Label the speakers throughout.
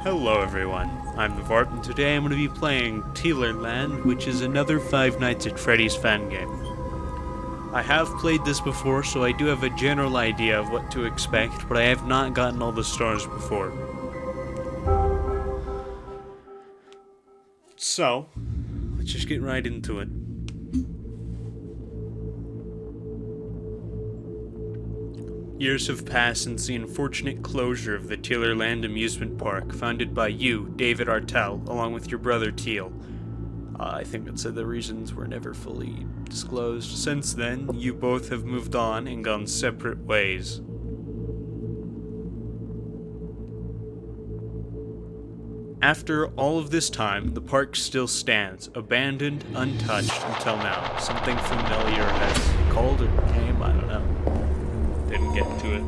Speaker 1: Hello everyone, I'm the Varp, and today I'm going to be playing Tealerland, which is another Five Nights at Freddy's fan game. I have played this before, so I do have a general idea of what to expect, but I have not gotten all the stars before. So, let's just get right into it. Years have passed since the unfortunate closure of the Tealerland amusement park, founded by you, David Artell, along with your brother Teal. I think it said the reasons were never fully disclosed. Since then, you both have moved on and gone separate ways. After all of this time, the park still stands, abandoned, untouched until now. Something familiar has called or came, I don't know. Didn't get to it.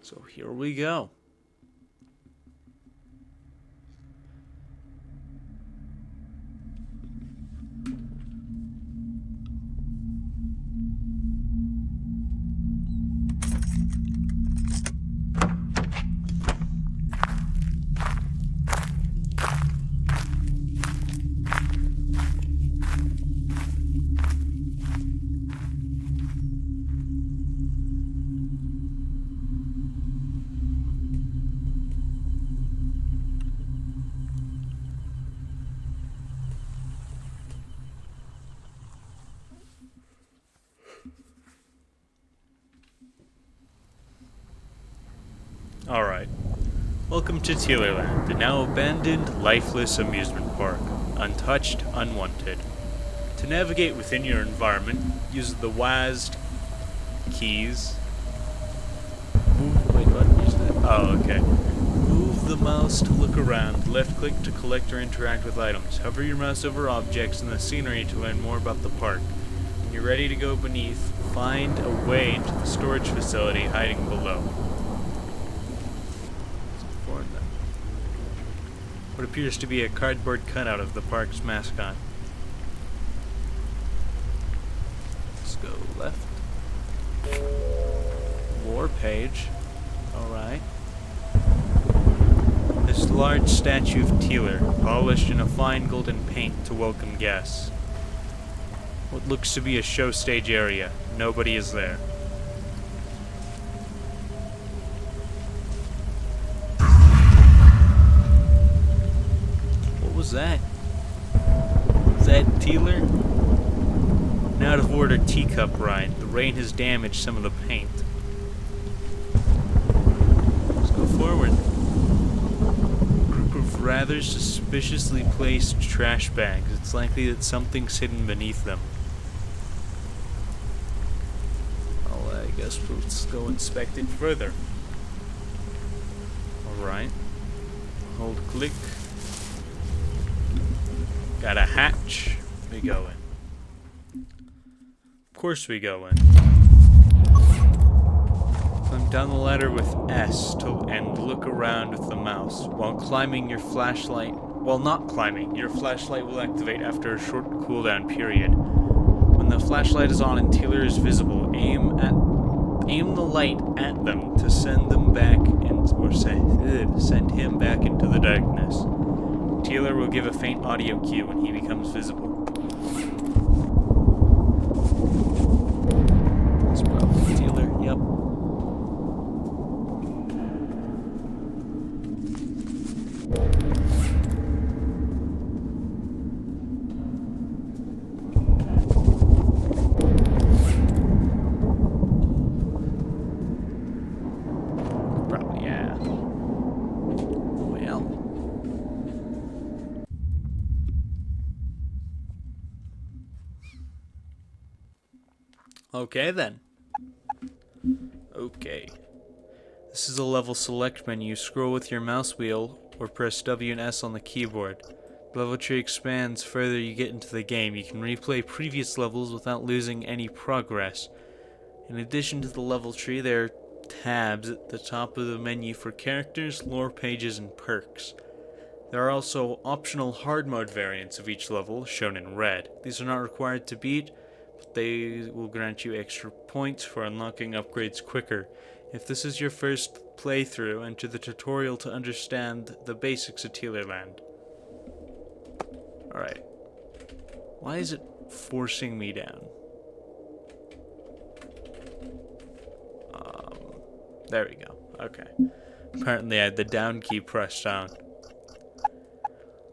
Speaker 1: So here we go. Alright. Welcome to Tealerland, the now abandoned, lifeless amusement park. Untouched, unwanted. To navigate within your environment, use the WASD keys. Wait, what? Use that? Oh, okay. Move the mouse to look around, left click to collect or interact with items. Hover your mouse over objects and the scenery to learn more about the park. When you're ready to go beneath, find a way to the storage facility hiding below. What appears to be a cardboard cutout of the park's mascot. Let's go left. War page. Alright. This large statue of Tealer, polished in a fine golden paint to welcome guests. What looks to be a show stage area. Nobody is there. What was that? Is that Tealer? An out-of-order teacup ride. The rain has damaged some of the paint. Let's go forward. A group of rather suspiciously placed trash bags. It's likely that something's hidden beneath them. Well, I guess let's go inspect it further. Alright. Hold click. Got a hatch. We go in. Of course we go in. Climb down the ladder with S and look around with the mouse. While climbing your flashlight... While not climbing, your flashlight will activate after a short cooldown period. When the flashlight is on and Tealer is visible, aim the light at them to send them back send him back into the darkness. Tealer will give a faint audio cue when he becomes visible. It's probably Tealer, yep. Probably, yeah. Well. Okay then. Okay. This is a level select menu. Scroll with your mouse wheel or press W and S on the keyboard. The level tree expands further you get into the game. You can replay previous levels without losing any progress. In addition to the level tree, there are tabs at the top of the menu for characters, lore pages, and perks. There are also optional hard mode variants of each level, shown in red. These are not required to beat, but they will grant you extra points for unlocking upgrades quicker. If this is your first playthrough, enter the tutorial to understand the basics of Tealerland. Alright. Why is it forcing me down? There we go. Okay. Apparently I had the down key pressed down.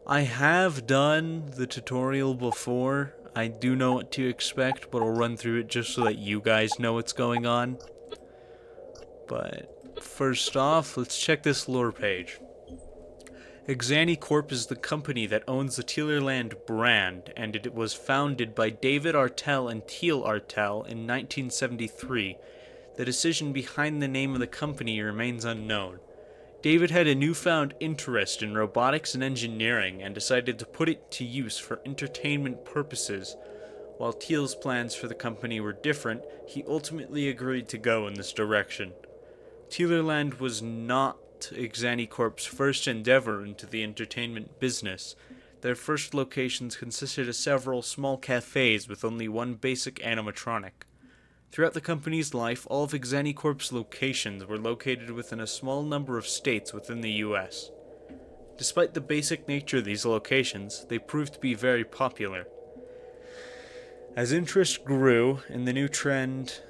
Speaker 1: I have done the tutorial before. I do know what to expect, but I'll run through it just so that you guys know what's going on. But first off, let's check this lore page. Exani Corp is the company that owns the Tealerland brand, and it was founded by David Artell and Teal Artell in 1973. The decision behind the name of the company remains unknown. David had a newfound interest in robotics and engineering and decided to put it to use for entertainment purposes. While Teal's plans for the company were different, he ultimately agreed to go in this direction. Tealerland was not Exani Corp's first endeavor into the entertainment business. Their first locations consisted of several small cafes with only one basic animatronic. Throughout the company's life, all of Exani Corp's locations were located within a small number of states within the US. Despite the basic nature of these locations, they proved to be very popular. As interest grew and the new trend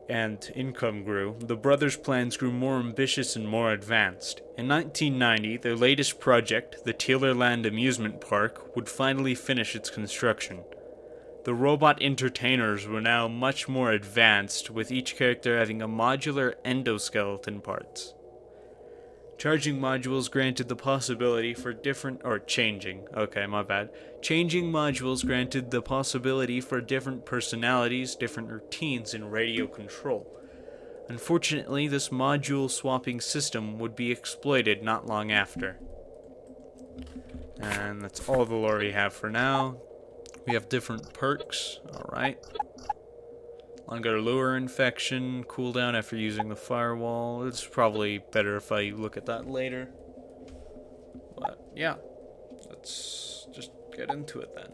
Speaker 1: and income grew, the brothers' plans grew more ambitious and more advanced. In 1990, their latest project, the Tealerland amusement park, would finally finish its construction. The robot entertainers were now much more advanced, with each character having a modular endoskeleton parts. Changing modules granted the possibility for different personalities, different routines, and radio control. Unfortunately, this module swapping system would be exploited not long after. And that's all the lore we have for now. We have different perks, alright. Longer lure infection, cooldown after using the firewall. It's probably better if I look at that later. But yeah, let's just get into it then.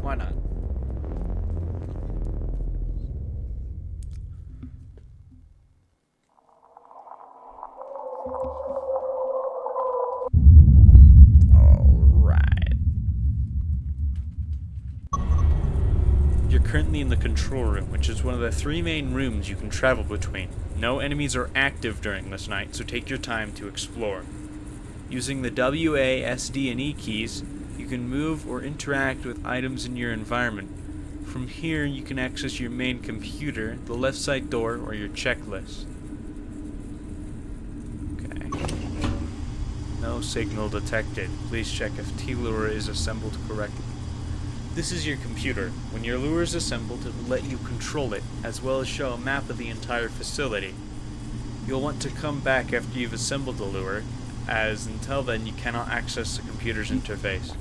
Speaker 1: Why not? You're currently in the control room, which is one of the 3 main rooms you can travel between. No enemies are active during this night, so take your time to explore. Using the W, A, S, D, and E keys, you can move or interact with items in your environment. From here, you can access your main computer, the left side door, or your checklist. Okay. No signal detected. Please check if T-Lure is assembled correctly. This is your computer. When your lure is assembled, it will let you control it, as well as show a map of the entire facility. You'll want to come back after you've assembled the lure, as until then you cannot access the computer's interface.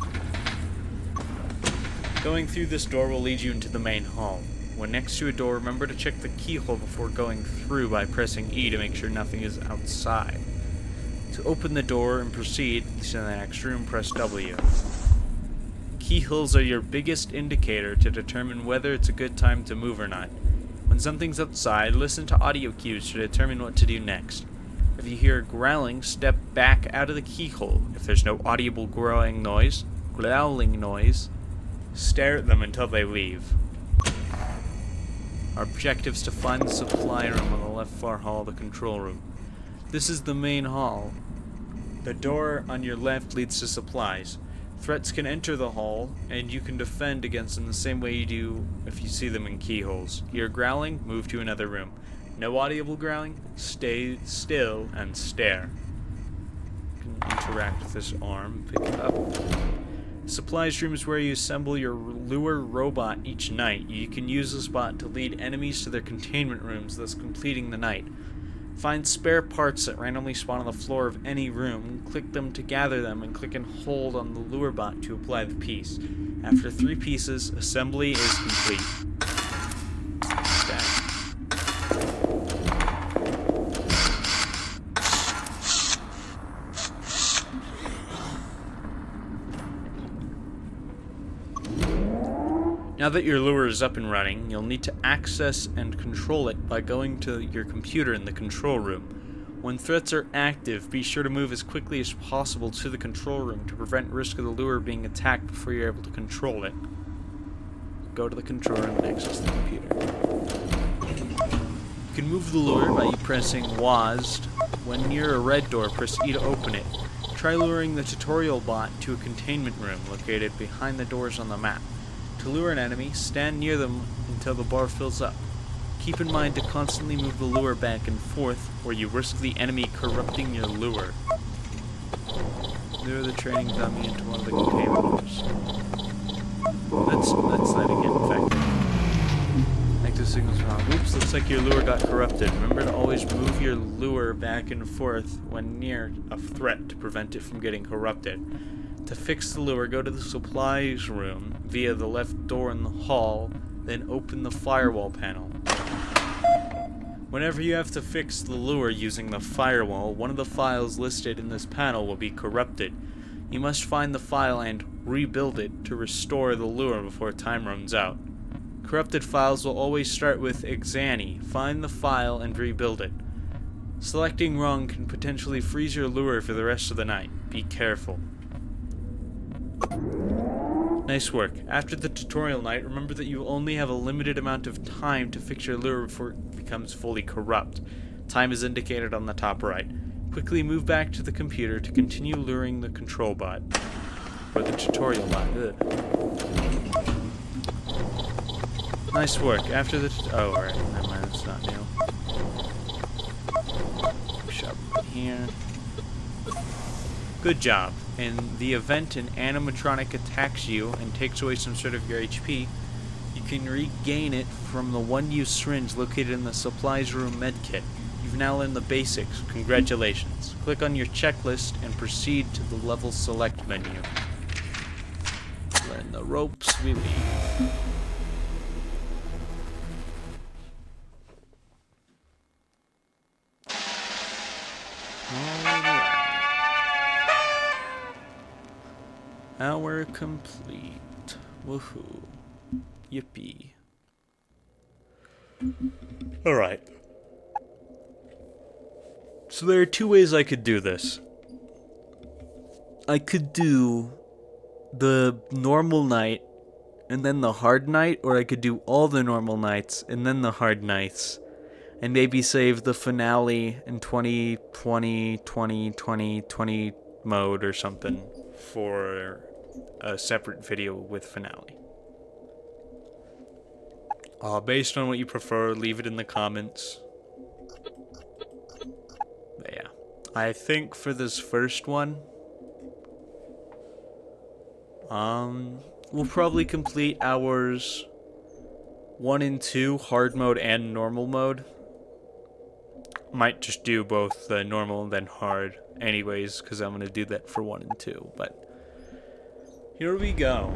Speaker 1: Going through this door will lead you into the main hall. When next to a door, remember to check the keyhole before going through by pressing E to make sure nothing is outside. To open the door and proceed to the next room, press W. Keyholes are your biggest indicator to determine whether it's a good time to move or not. When something's outside, listen to audio cues to determine what to do next. If you hear growling, step back out of the keyhole. If there's no audible growling noise, stare at them until they leave. Our objective is to find the supply room on the left far hall of the control room. This is the main hall. The door on your left leads to supplies. Threats can enter the hall, and you can defend against them the same way you do if you see them in keyholes. Hear growling, move to another room. No audible growling, stay still and stare. You can interact with this arm, pick it up. Supplies room is where you assemble your lure robot each night. You can use this bot to lead enemies to their containment rooms, thus completing the night. Find spare parts that randomly spawn on the floor of any room, click them to gather them, and click and hold on the lure bot to apply the piece. After 3 pieces, assembly is complete. Now that your lure is up and running, you'll need to access and control it by going to your computer in the control room. When threats are active, be sure to move as quickly as possible to the control room to prevent risk of the lure being attacked before you're able to control it. Go to the control room and access the computer. You can move the lure by pressing WASD. When near a red door, press E to open it. Try luring the tutorial bot to a containment room located behind the doors on the map. To lure an enemy, stand near them until the bar fills up. Keep in mind to constantly move the lure back and forth, or you risk the enemy corrupting your lure. Lure the training dummy into one of the containment rooms. Let's that again, in fact. Active signals wrong. Oops, looks like your lure got corrupted. Remember to always move your lure back and forth when near a threat to prevent it from getting corrupted. To fix the lure, go to the supplies room via the left door in the hall, then open the firewall panel. Whenever you have to fix the lure using the firewall, one of the files listed in this panel will be corrupted. You must find the file and rebuild it to restore the lure before time runs out. Corrupted files will always start with exani. Find the file and rebuild it. Selecting wrong can potentially freeze your lure for the rest of the night. Be careful. Nice work. After the tutorial night, remember that you only have a limited amount of time to fix your lure before it becomes fully corrupt. Time is indicated on the top right. Quickly move back to the computer to continue luring the control bot. Or the tutorial bot. Ugh. Nice work. After the oh, right. Never mind, it's not new. Shove it here. Good job. In the event an animatronic attacks you and takes away some sort of your HP, you can regain it from the one-use syringe located in the supplies room medkit. You've now learned the basics. Congratulations. Click on your checklist and proceed to the level select menu. Learn the ropes, we leave. Hour complete. Woohoo. Yippee. Alright. So there are 2 ways I could do this. I could do the normal night and then the hard night, or I could do all the normal nights and then the hard nights. And maybe save the finale in 2020 mode or something for a separate video with finale. Based on what you prefer, leave it in the comments. But yeah, I think for this first one, we'll probably complete hours 1 and 2, hard mode and normal mode. Might just do both the normal and then hard anyways, because I'm going to do that for 1 and 2, but here we go.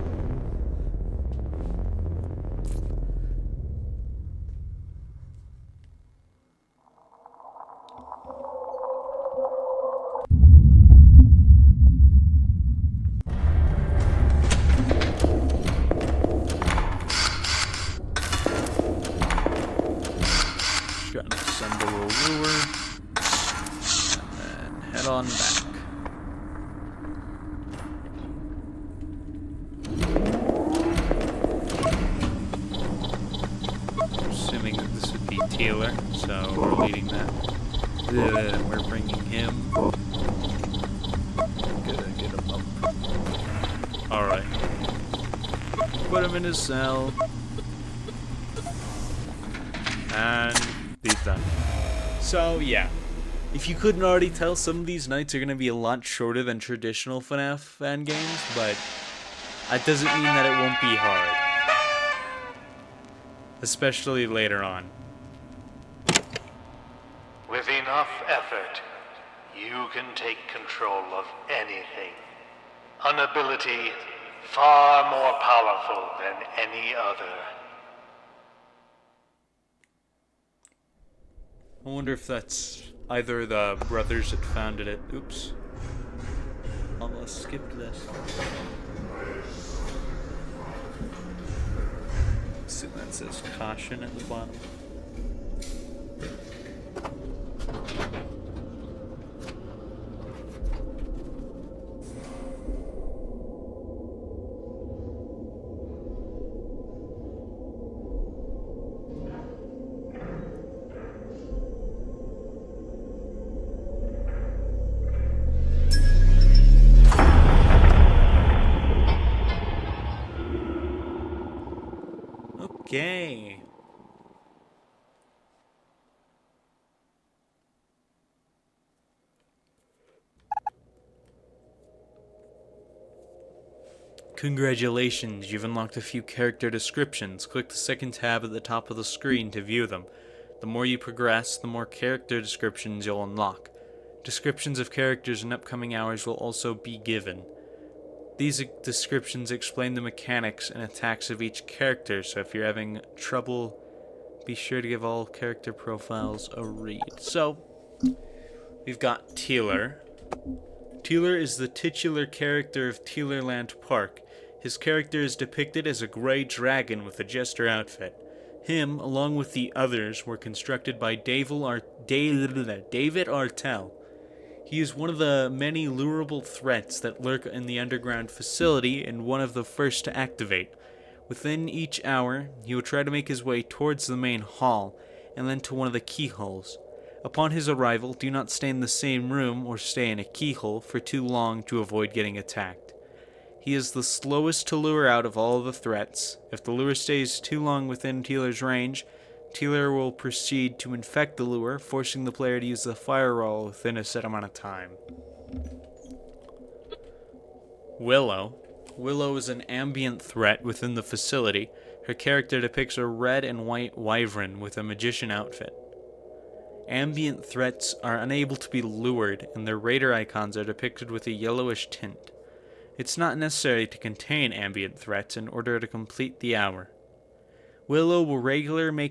Speaker 1: Just gotta assemble a lure, and then head on back. Taylor, so we're leading that. We're bringing him. Gotta get him up. Alright. Put him in his cell. And he's done. So, yeah. If you couldn't already tell, some of these nights are going to be a lot shorter than traditional FNAF fan games, but That doesn't mean that it won't be hard. Especially later on.
Speaker 2: With enough effort, you can take control of anything. An ability far more powerful than any other.
Speaker 1: I wonder if that's either the brothers that founded it. Oops. Almost skipped this. So that says caution at the bottom. Okay. Congratulations, you've unlocked a few character descriptions. Click the second tab at the top of the screen to view them. The more you progress, the more character descriptions you'll unlock. Descriptions of characters in upcoming hours will also be given. These descriptions explain the mechanics and attacks of each character, so if you're having trouble, be sure to give all character profiles a read. So, we've got Tealer. Tealer is the titular character of Tealerland Park. His character is depicted as a gray dragon with a jester outfit. Him, along with the others, were constructed by David Artell. He is one of the many lurable threats that lurk in the underground facility and one of the first to activate. Within each hour, he will try to make his way towards the main hall, and then to one of the keyholes. Upon his arrival, do not stay in the same room or stay in a keyhole for too long to avoid getting attacked. He is the slowest to lure out of all the threats. If the lure stays too long within Tealer's range, Tealer will proceed to infect the lure, forcing the player to use the firewall within a set amount of time. Willow. Willow is an ambient threat within the facility. Her character depicts a red and white wyvern with a magician outfit. Ambient threats are unable to be lured, and their radar icons are depicted with a yellowish tint. It's not necessary to contain ambient threats in order to complete the hour. Willow will regularly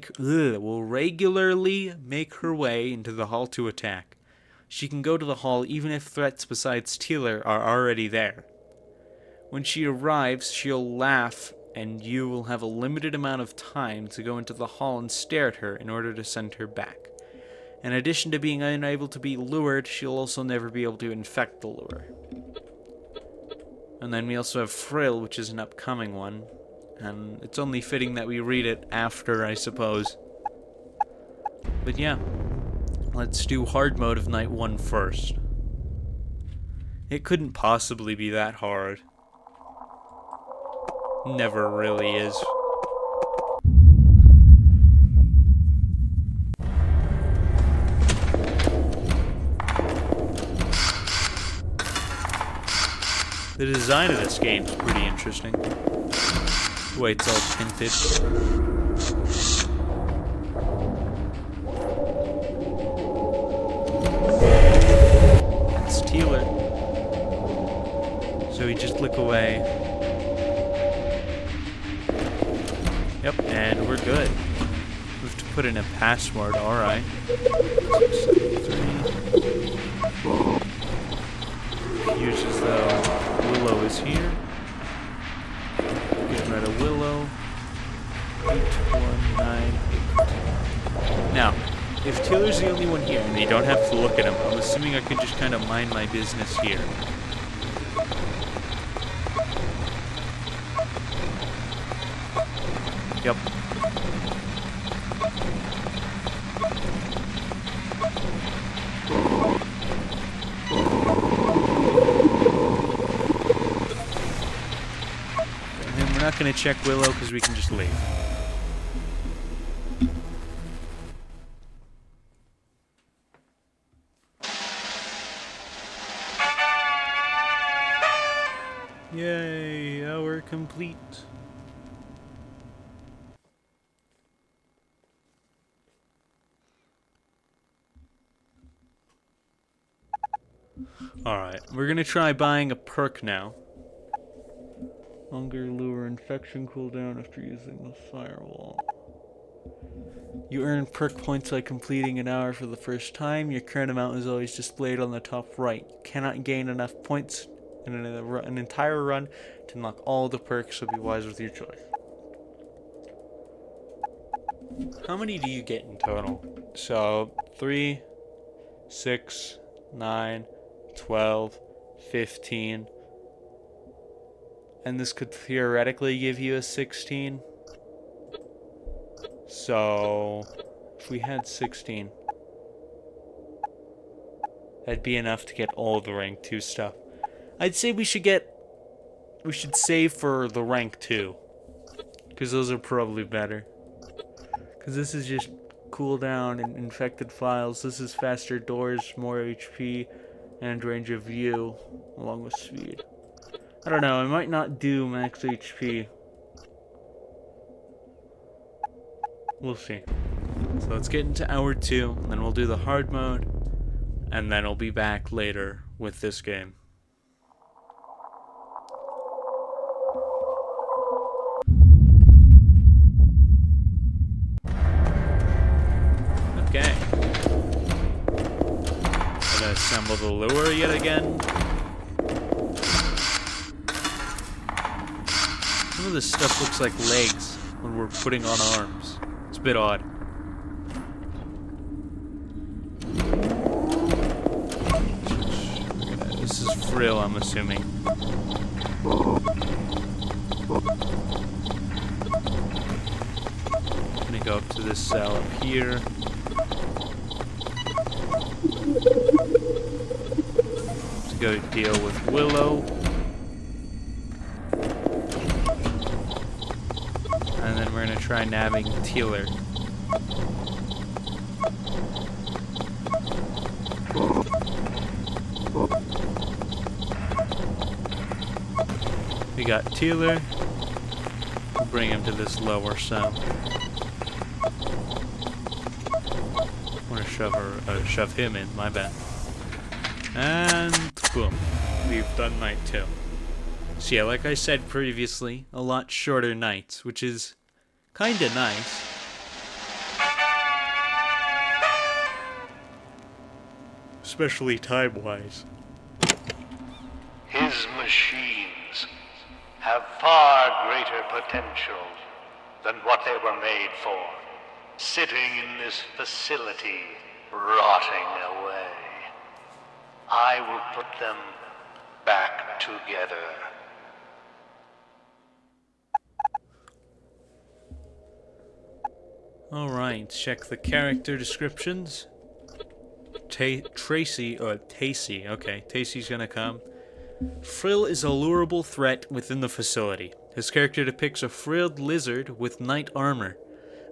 Speaker 1: make her way into the hall to attack. She can go to the hall even if threats besides Tealer are already there. When she arrives, she'll laugh, and you will have a limited amount of time to go into the hall and stare at her in order to send her back. In addition to being unable to be lured, she'll also never be able to infect the lure. And then we also have Frill, which is an upcoming one. And it's only fitting that we read it after, I suppose. But yeah, let's do hard mode of night 1 first. It couldn't possibly be that hard. Never really is. The design of this game is pretty interesting. The way it's all tinted. It's Tealer. So we just look away. Yep, and we're good. We have to put in a password, alright. 673. Appears as though Willow is here. Get rid of Willow. 8198. Now, if Taylor's the only one here and they don't have to look at him, I'm assuming I could just kind of mind my business here. Yep. And we're not going to check Willow because we can just leave. Yay, our complete. Alright, we're gonna try buying a perk now. Longer lure infection cooldown after using the firewall. You earn perk points by completing an hour for the first time. Your current amount is always displayed on the top right. You cannot gain enough points in an entire run to unlock all the perks, so be wise with your choice. How many do you get in total? So, 3, 6, 9, 12, 15. And this could theoretically give you a 16. So, if we had 16, that'd be enough to get all the rank 2 stuff. I'd say we should save for the rank 2, because those are probably better. Because this is just cooldown and infected files. This is faster doors, more HP, and range of view, along with speed. I don't know, I might not do max HP. We'll see. So let's get into hour 2, and then we'll do the hard mode, and then I'll be back later with this game. Okay. Gonna assemble the lure yet again. Some of this stuff looks like legs when we're putting on arms. It's a bit odd. This is Frill, I'm assuming. I'm gonna go up to this cell up here. To go deal with Willow. And then we're gonna try nabbing Tealer. We got Tealer. We'll bring him to this lower cell. I want to shove him in, my bad. And boom. We've done night 2. So yeah, like I said previously, a lot shorter nights, which is kinda nice. Especially time-wise.
Speaker 2: His machines have far greater potential than what they were made for, sitting in this facility, rotting away. I will put them back together.
Speaker 1: Alright, check the character descriptions. Tacy's gonna come. Frill is a lureable threat within the facility. His character depicts a frilled lizard with knight armor.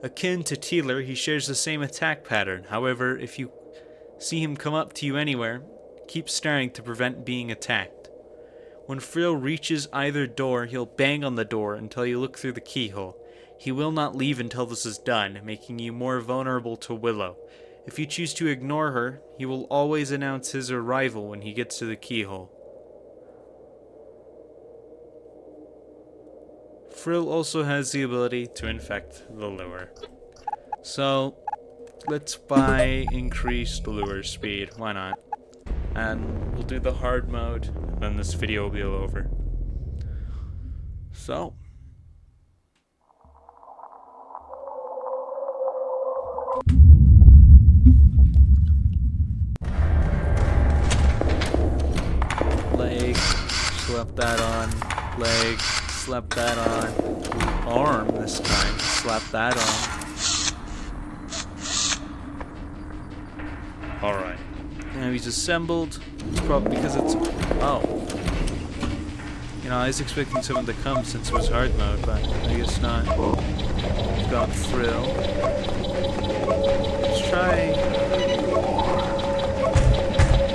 Speaker 1: Akin to Tealer, he shares the same attack pattern. However, if you see him come up to you anywhere, keep staring to prevent being attacked. When Frill reaches either door, he'll bang on the door until you look through the keyhole. He will not leave until this is done, making you more vulnerable to Willow. If you choose to ignore her, he will always announce his arrival when he gets to the keyhole. Frill also has the ability to infect the lure. So, let's buy increased lure speed, why not? And we'll do the hard mode, and then this video will be over. So, leg, slap that on, leg, slap that on, arm this time, slap that on. Alright, now he's assembled. It's probably because it's, oh. You know, I was expecting someone to come since it was hard mode, but I guess not. We've got Frill. Let's try,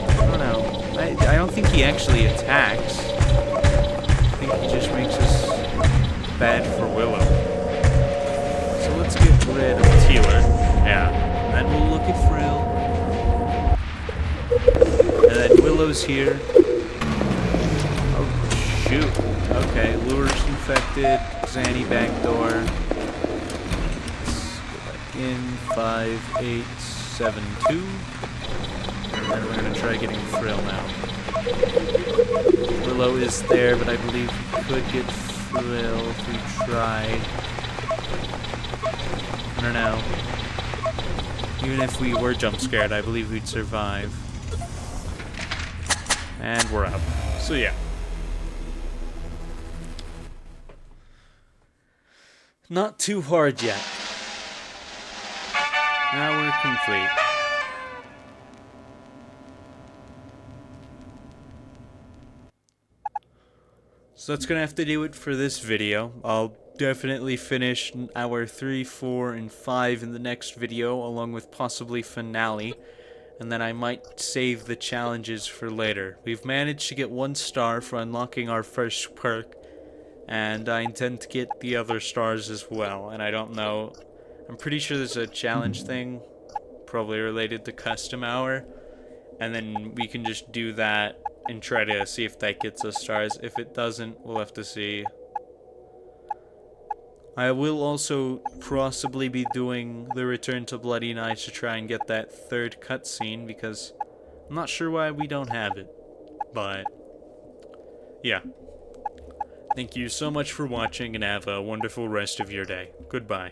Speaker 1: I don't know. I don't think he actually attacks. I think he just makes us windows here. Oh, shoot. Okay, lures infected. Zanny back door. Let's go back in. 5, 8, 7, 2. And then we're going to try getting Frill now. Willow is there, but I believe we could get Frill if we tried. I don't know. Even if we were jump scared, I believe we'd survive. And we're out. So yeah. Not too hard yet. Now we're complete. So that's gonna have to do it for this video. I'll definitely finish hour 3, 4, and 5 in the next video, along with possibly finale. And then I might save the challenges for later. We've managed to get 1 star for unlocking our first perk, and I intend to get the other stars as well. And I don't know, I'm pretty sure there's a challenge thing, probably related to custom hour, and then we can just do that and try to see if that gets us stars. If it doesn't, we'll have to see. I will also possibly be doing the Return to Bloody Night to try and get that 3rd cutscene, because I'm not sure why we don't have it. But, yeah. Thank you so much for watching, and have a wonderful rest of your day. Goodbye.